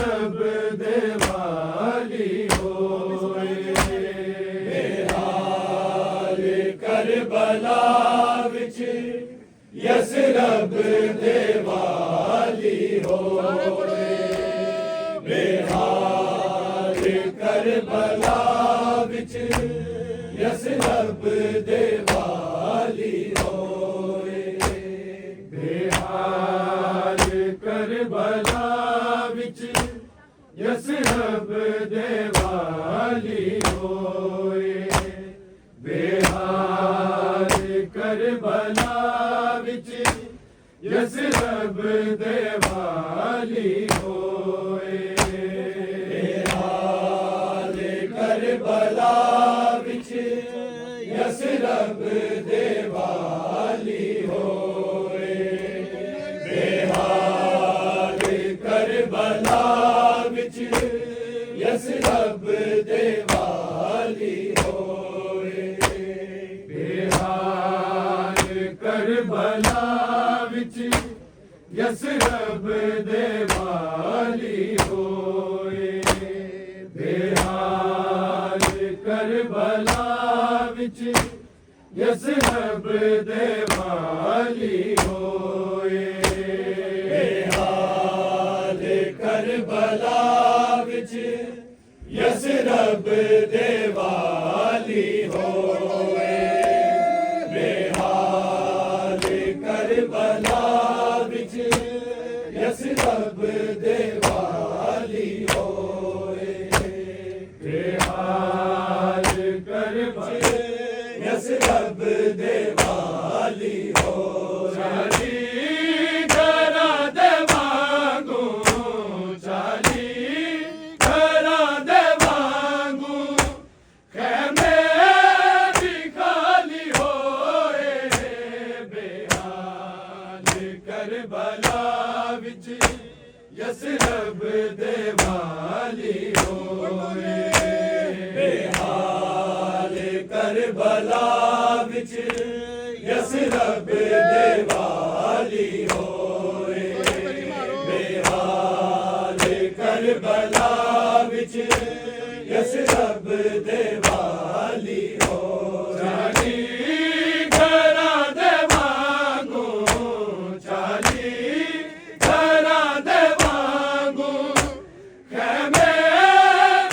रब दे वाली होए। बेहाल करबला विच यस रब दे वाली होए। बेहाल करबला विच यस रब दे वाली होए। बेहाल करबला विच यस रब दे वाली होए। बेहाल करबला विच यस रब दे वाली होए। बेहाल करबला विच यस रब दे वाली होए। बेहाल करबला विच यस रब दे वाली होए। बेहाल करबला विच यस रब दे वाली होए। बेहाल करबला विच यस रब दे वाली होए। बेहाल करबला विच यस रब दे वाली होए। बेहाल करबला विच यस रब दे वाली होए। बेहाल करबला यस रब दे वाली होए। चाली घरां दे वांगू, चाली घरां दे वांगू खैमे भी खाली होए। बेहाल करबला विच यस रब दे वाली होए। बेहाल करबला विच यस रब दे वाली होए। बेहाल करबला विच यस रब दे वाली होए। चाली घरां दे वांगू, चाली घरां दे वांगू खैमे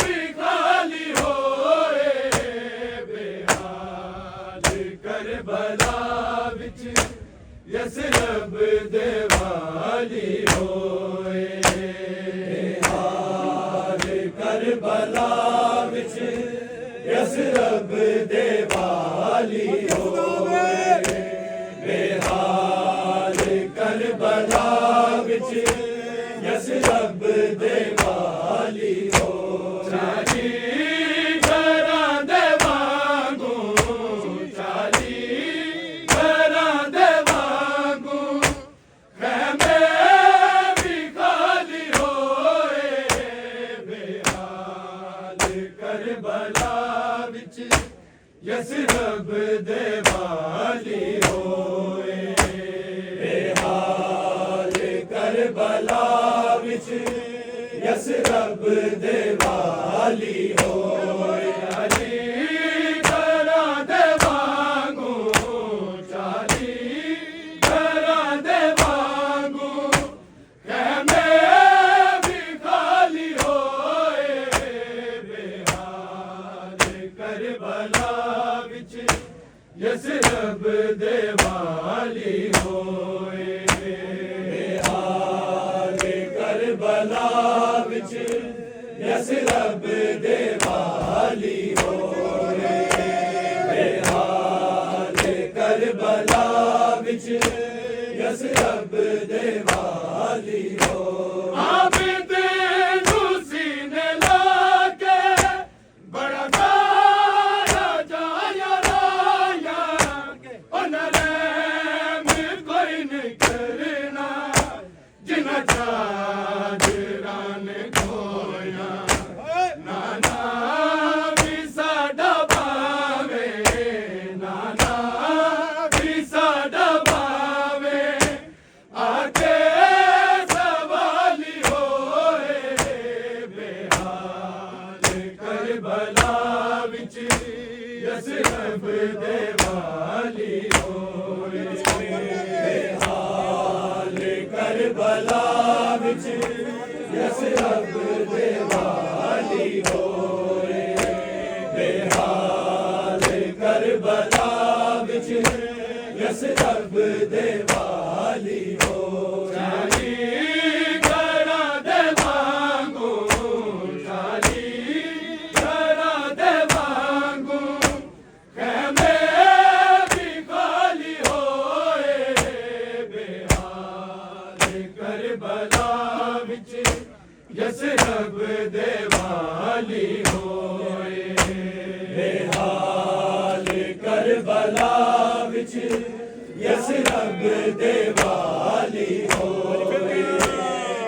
भी खाली होए। बेहाल करबला विच यस रब दे वाली होए। बेहाल करबला विच यस रब दे वाली होए। बेहाल करबला विच यस रब दे वाली होए। चाली घरां दे वांगू, चाली घरां दे वांगू खैमे भी खाली होए। बेहाल करबला विच यस रब दे वाली होए। बेहाल करबला विच यस रब दे वाली होए। चाली घरां दे वांगू, चाली घरां दे वांगू खैमे भी खाली होए। बेहाल करबला विच यस रब दे वाली होए। बेहाल करबला विच यस रब दे वाली होए। बेहाल करबला विच यस रब दे वाली होए। आबिद नू सीने लाके बड़ा गाया जाया राया, उन्हें कोई नहीं करना जिन्ना चादरा ने खोया। नाना भी साडा पावे, नाना भी साडा पावे, आके यसरब दे वाली होए बेहाल करबला विच यसरब दे वाली हो चाली घरा दे वांगू चाली घरा दे वांगू खेमे भी खाली होए बेहाल करबला विच यसरब दे वाली होए बेहाल करबला विच यसरब दे वाली होए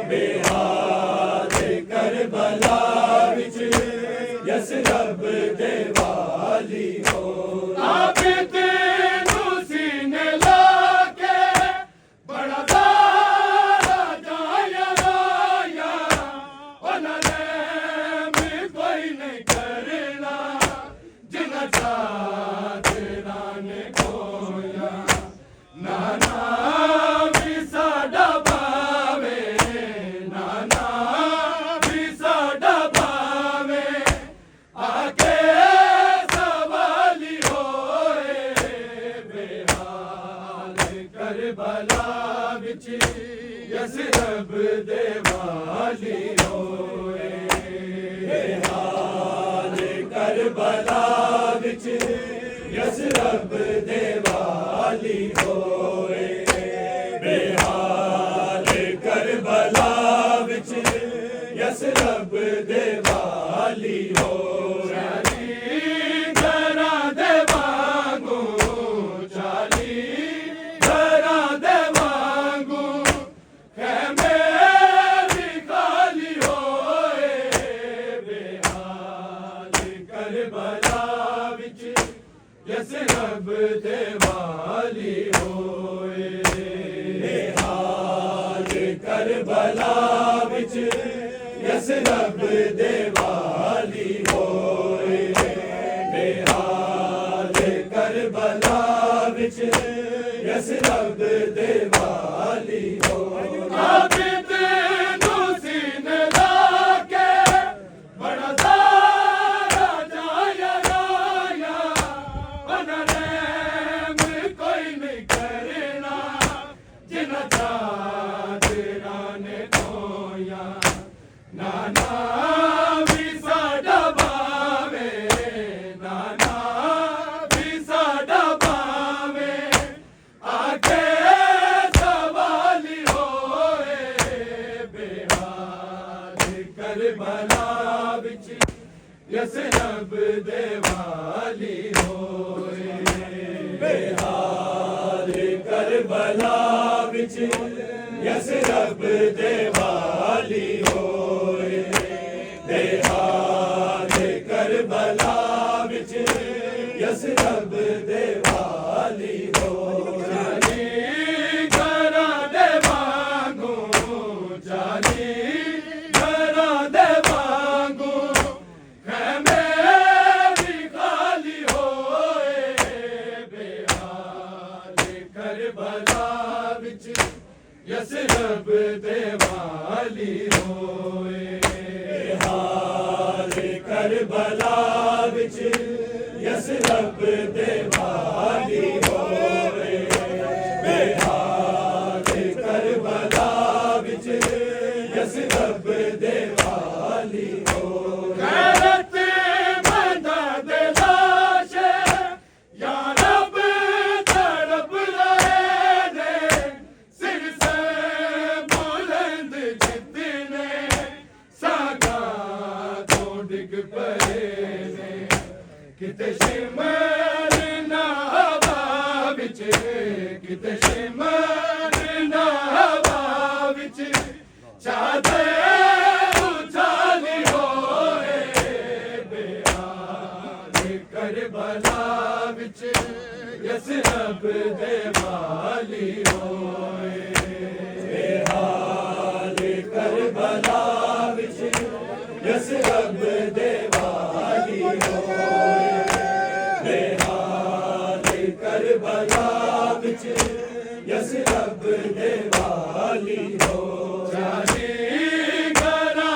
बेहाल करबला विच यसरब दे वाली हो आप तेनू सीने लाके बड़ा दारा जाया राया उन्होंने भी कोई नहीं करना जिना चाहत राने खोया नाना भी साडा पावे नाना भी साडा पावे आके सवाली होए बेहाल करबला विच यसरब दे वाली होए बेहाल करबला विच यसरब दे वाली होए बेहाल करबला विच यसरब दे वाली हो चाली घरा दे वांगू चाली घरा दे वांगू खेमे भी खाली होए बेहाल करबला विच यसरब दे वाली होए बेहाल करबला विच यसरब दे वाली होए बेहाल करबला विच यसरब दे वाली हो आप तेनू सीने लाके बड़ा दारा जाया राया उन्होंने भी कोई नहीं करना जिना चाहत राने खोया नाना भी साडा पावे नाना भी साडा पावे आके सवाली होए बेहाल करबला विच यसरब दे वाली होए बेहाल करबला विच यसरब दे वाली होए बेहाल करबला विच यसरब दे वाली हो चाली घरा दे वांगू चाली घरा दे वांगू खेमे भी खाली होए बेहाल करबला विच यसरब दे वाली होए बेहाल करबला विच यसरब दे वाली होए बेहाल करबला विच यसरब दे वाली हो गैरत बंदा दे लाशे या रब तड़प रहे ने सिर से बुलंद जितने सागा तो डिग पड़े ने किते शिमर ना हवा विच किते शिमर ना हवा विच चाहते उछाली होए बेहाल करबला विच यसरब दे वाली होए बेहाल करबला विच यसरब दे वाली होए बेहाल करबला विच यसरब दे वाली हो चाली घरा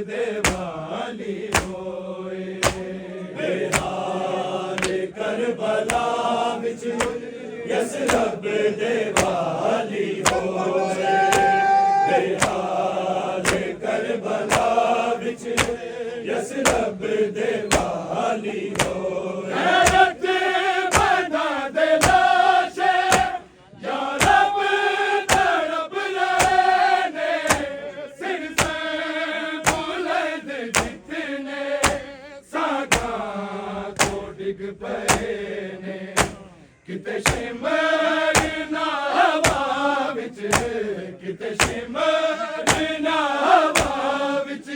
देवाली होए। बेहाल करबला विच यस रब देवाली होए। बेहाल करबला विच यस रब देवाली होए। किते शिमरना हवा विच, किते शिमरना हवा विच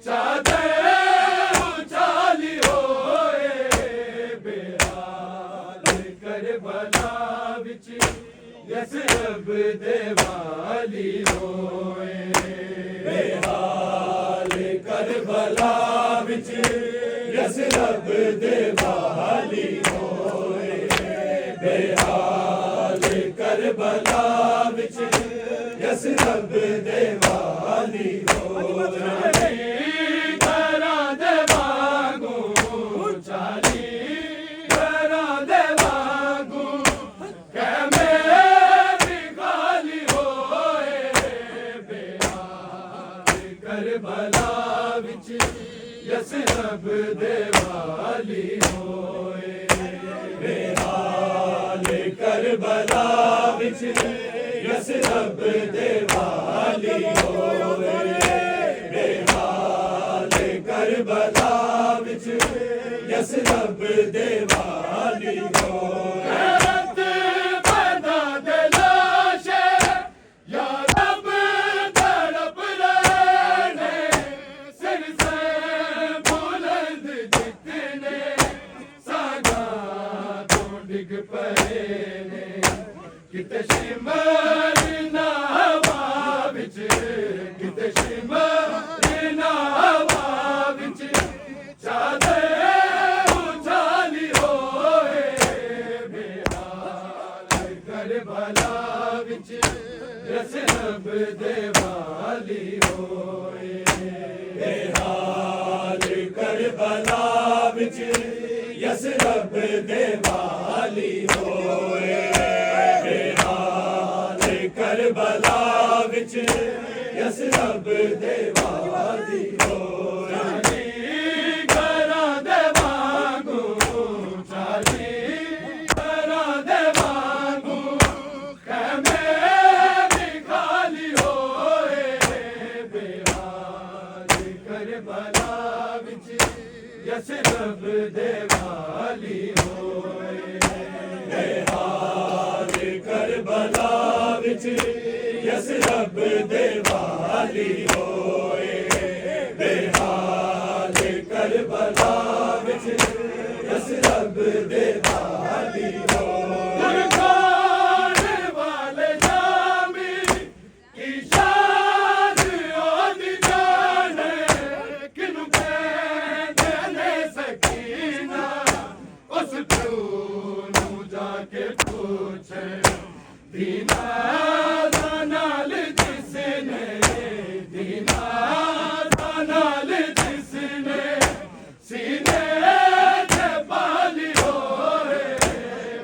चादर उछाली होए। बेहाल करबला विच यस रब देवाली होए। बेहाल करबला विच यस रब देवाली होए। बेहाल करबला विच यस रब देवाली होए। घरां दे वांगू चाली घरां दे वांगू कैमे भी खाली होए। बेहाल करबला विच यस रब देवाली होए। बेहाल करबला विच यस रब देवाली होए। बेहाल करबला विच यस रब देवाली होए। किते शिमरना हवा विच, किते शिमरना हवा विच चादर उछाली होए। बेहाल करबला विच यस रब देवाली होए। बेहाल करबला विच यस रब देवाली होए। बेहाल करबला विच यस रब देवाली होए। घरां दे वांगू चाली घरां दे वांगू कैमे भी खाली होए। बेहाल करबला विच यस रब देवाली होए। बेहाल करबला विच यस रब देवाली होए। बेहाल करबला विच यस रब देवाली होए। वाले जामी की शान ओदी जाने किनु कहने सकीना उस नू जाके पूछे। दीना नाल जिसने दीना नाल जिसने सीने ते पाली होए।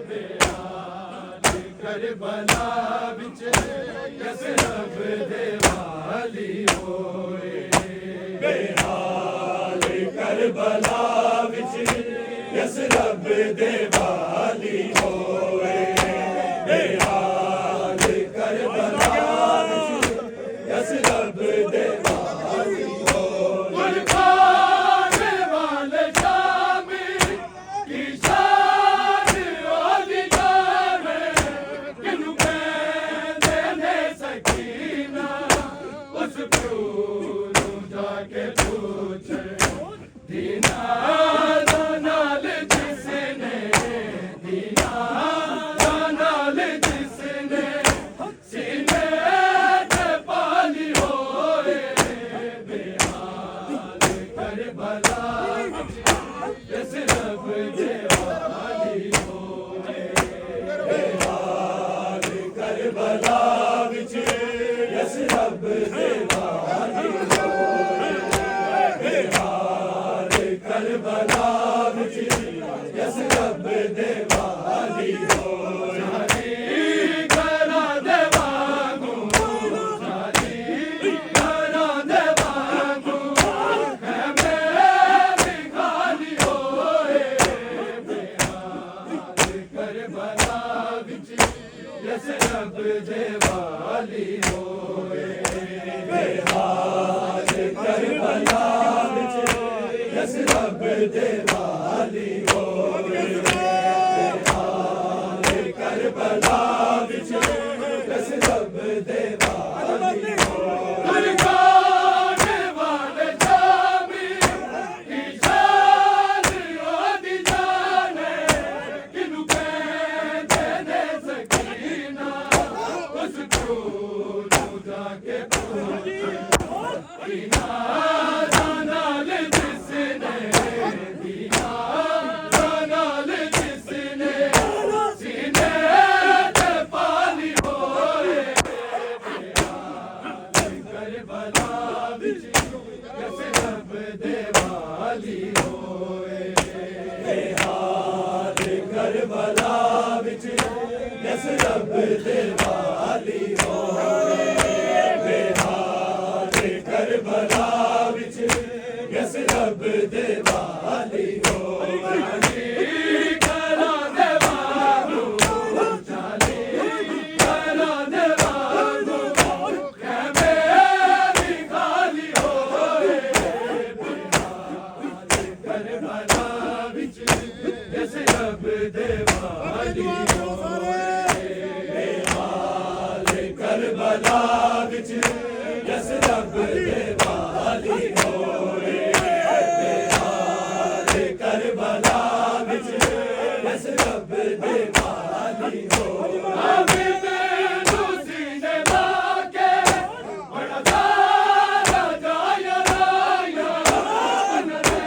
बेहाल करबला विच यस रब देवाली होए। बेहाल करबला विच यस रब देवाली होए। बेहाल करबला विच यस रब देवाली होए। वाले जामी की शान ओदी जाने किनु कहने सकीना उस नू जाके पूछे। दीना नाल जिसने दीना नाल जिसने सीने ते पाली होए। बेहाल करबला विच यस रब देवाली होए। बेहाल करबला विच यस रब देवाली होए। करबला विच यसरब दे वाली होए बेहाल करबला विच यसरब दे वाली होए बेहाल करबला विच यसरब दे वाली होए गाने वाले जामी की शान ओदी जाने किनु कहते ने सकीना उस क्रूर जाके दीना नाल जिसने दीना नाल जिसने सीने ते पाली होए करबला विच यसरब दे वाली होए बेहाल करबला विच यसरब दे वाली होए बेहाल करबला विच यसरब दे वाली होए करा दे वागू जाने करा दे वागू कहमे भी खाली होए बेहाल करबला विच यसरब दे वाली होए बेहाल करबला विच यसरब दे वाली होए बेहाल करबला विच यसरब दे वाली होए अभी मैनू सीने लाके बड़ा सारा जाया राया उन्होंने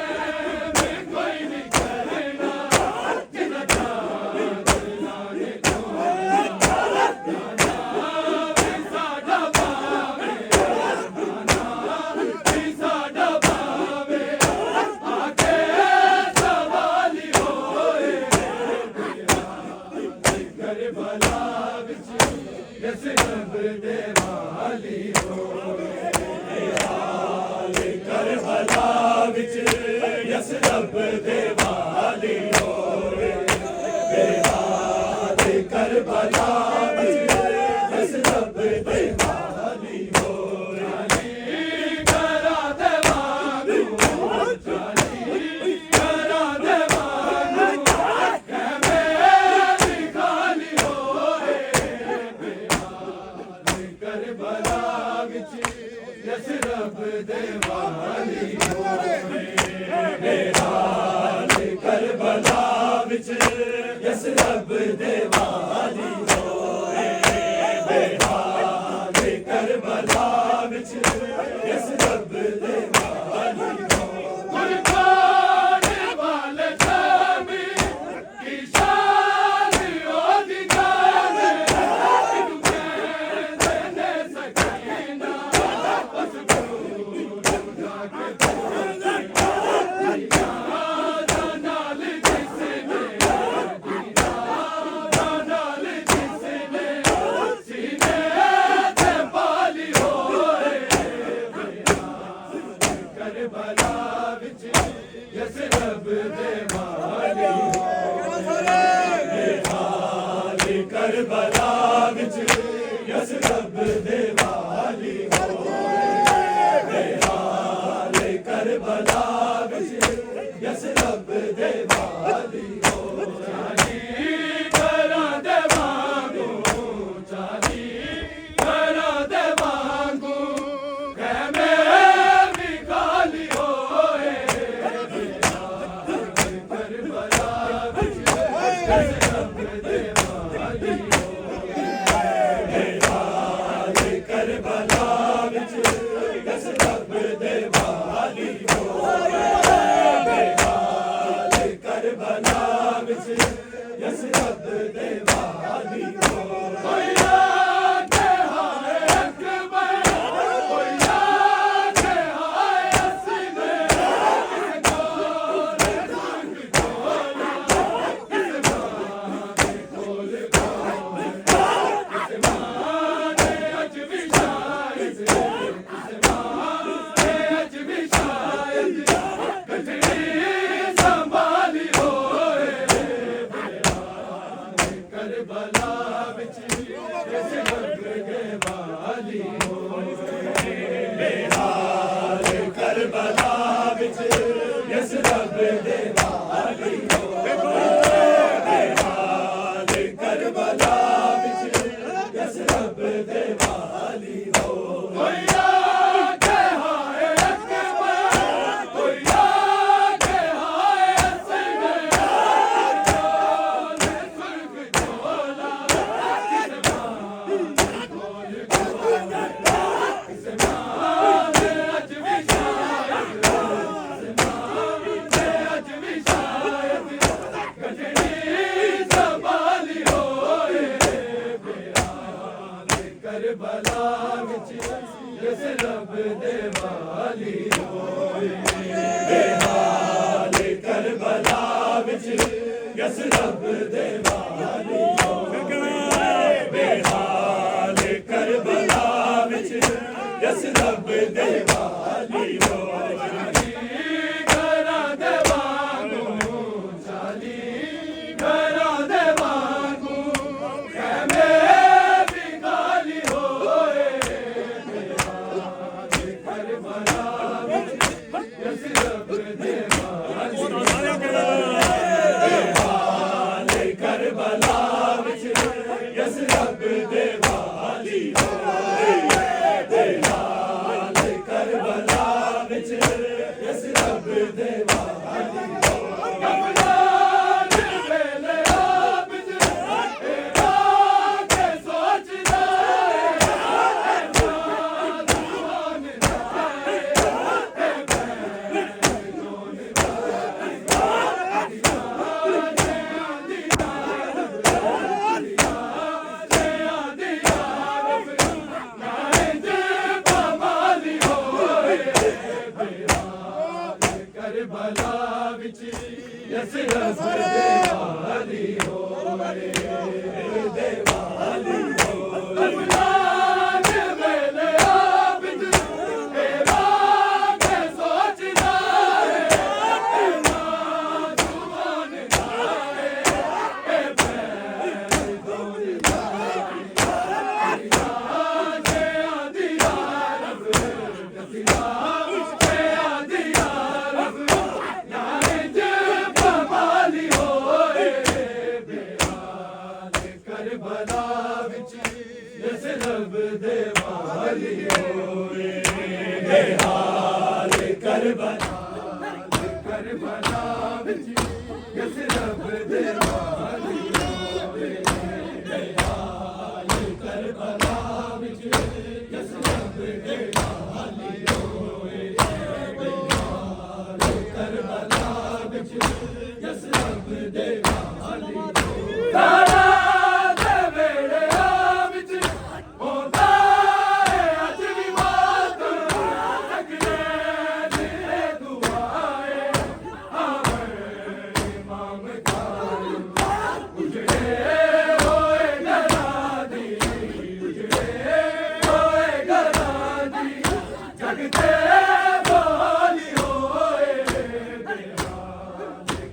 में कोई नहीं करना जिन्ना जाने को साडा पावे साडा पावे आके सवाली होए करबला विच यसरब दे वाली होए बेहाल करबला विच यसरब दे वाली होए बेहाल करबला विच यसरब दे वाली होए करा दे वागू जानी करा दे वागू कहमे भी खाली होए बेहाल करबला विच यसरब दे वाली होए बेहाल करबला विच यसरब दे वाली होए बेहाल करबला विच यसरब दे वाली होए गाने वाले जामी की शान ओदी जाने किनु कहते ने सकीना उस क्रूर जाके दीना नाल जिसने दीना नाल जिसने सीने ते पाली होए करबला विच यसरब दे वाली होए बेहाल करबला विच यसरब दे वाली होए बेहाल करबला विच यसरब दे वाली होए करा दे वागू जानी करा दे वागू कहमे भी खाली होए बेहाल करबला विच यसरब दे वाली होए बेहाल करबला विच यसरब दे वाली होए बेहाल करबला विच यसरब दे वाली होए कोई आके हाय अकबर कोई आके हाय असगर किसे खोल रंग खोला किसे माने खोल खोल किसे माने अज भी शायद किसे माने अज भी शायद कठिन संभाली होए बेहाल करबला विच यस रब दे वाली होए बेहाल करबला विच यस रब दे वाली होए बेहाल करबला विच यस रब दे वाली होए करबला विच यस रब दे वाली होए बेहाल करबला विच यस रब दे वाली होए बेहाल करबला विच यस रब दे वाली होए घरां दे वांगू चाली घरां दे वांगू कैमे करबला विच यस रब दे वाली होए बेहाल करबला विच यस रब दे वाली करबला विच यस रब दे वाली होए दे वाली होए दे वेले आबिद तेरा के सोचदा है जुबान जाए ए पैर दोन जाए आजे आदि रब कसिया करबला विच यस रब दे वाली होए बेहाल करबला विच यस रब दे वाली होए बेहाल करबला विच यस रब दे वाली होए बेहाल करबला विच यस रब दे वाली होए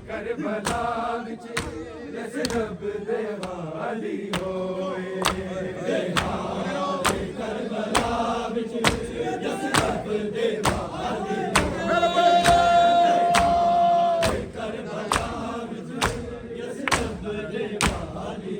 करबला विच यस रब दे वाली होए बेहाल करबला विच यस रब दे वाली होए करबला विच यस रब दे वाली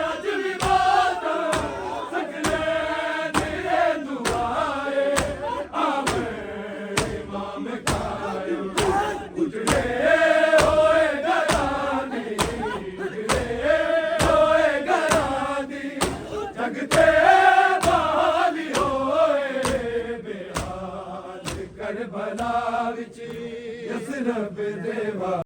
होए उजड़े